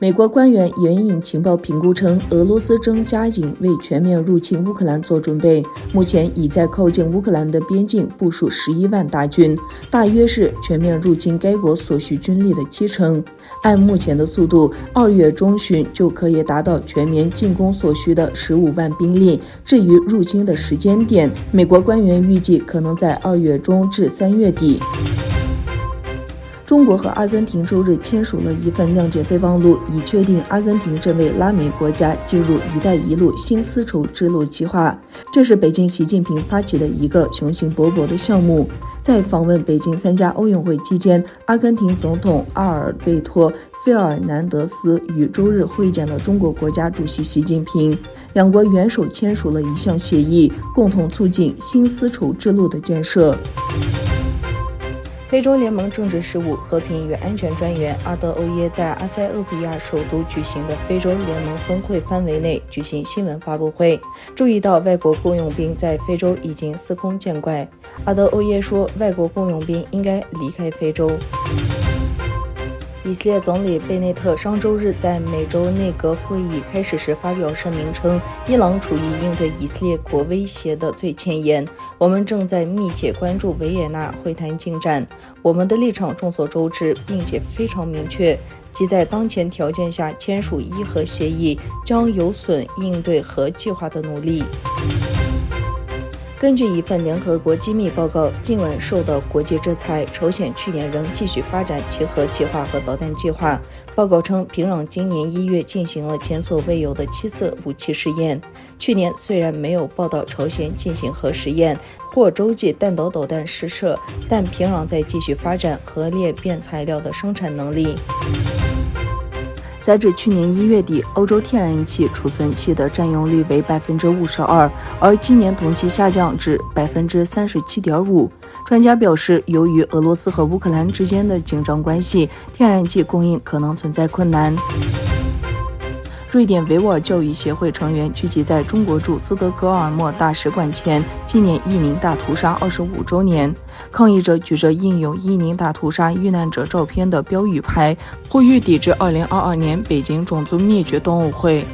美国官员援引情报评估称，俄罗斯正加紧为全面入侵乌克兰做准备，目前已在靠近乌克兰的边境部署11万大军，大约是全面入侵该国所需军力的70%。按目前的速度，2月中旬就可以达到全面进攻所需的15万兵力。至于入侵的时间点，美国官员预计可能在2月中至3月底。中国和阿根廷周日签署了一份谅解备忘录，以确定阿根廷这位拉美国家进入“一带一路”新丝绸之路计划。这是北京习近平发起的一个雄心勃勃的项目。在访问北京参加奥运会期间，阿根廷总统阿尔贝托·费尔南德斯与周日会见了中国国家主席习近平，两国元首签署了一项协议，共同促进新丝绸之路的建设。非洲联盟政治事务、和平与安全专员阿德欧耶在阿塞俄比亚首都举行的非洲联盟峰会范围内举行新闻发布会，注意到外国雇佣兵在非洲已经司空见惯。阿德欧耶说，外国雇佣兵应该离开非洲。以色列总理贝内特上周日在美洲内阁会议开始时发表声明称，伊朗处于应对以色列国威胁的最前沿，我们正在密切关注维也纳会谈进展，我们的立场众所周知，并且非常明确，即在当前条件下签署伊核协议将有损应对核计划的努力。根据一份联合国机密报告，尽管受到国际制裁，朝鲜去年仍继续发展其核计划和导弹计划。报告称，平壤今年1月进行了前所未有的7次武器试验。去年虽然没有报道朝鲜进行核实验或洲际弹道导弹试射，但平壤在继续发展核裂变材料的生产能力。截至去年1月底，欧洲天然气储存气的占用率为 52%， 而今年同期下降至 37.5%。专家表示，由于俄罗斯和乌克兰之间的紧张关系，天然气供应可能存在困难。瑞典维吾尔教育协会成员聚集在中国驻斯德哥尔摩大使馆前，纪念伊宁大屠杀25周年。抗议者举着印有伊宁大屠杀遇难者照片的标语牌，呼吁抵制2022年北京种族灭绝冬奥会。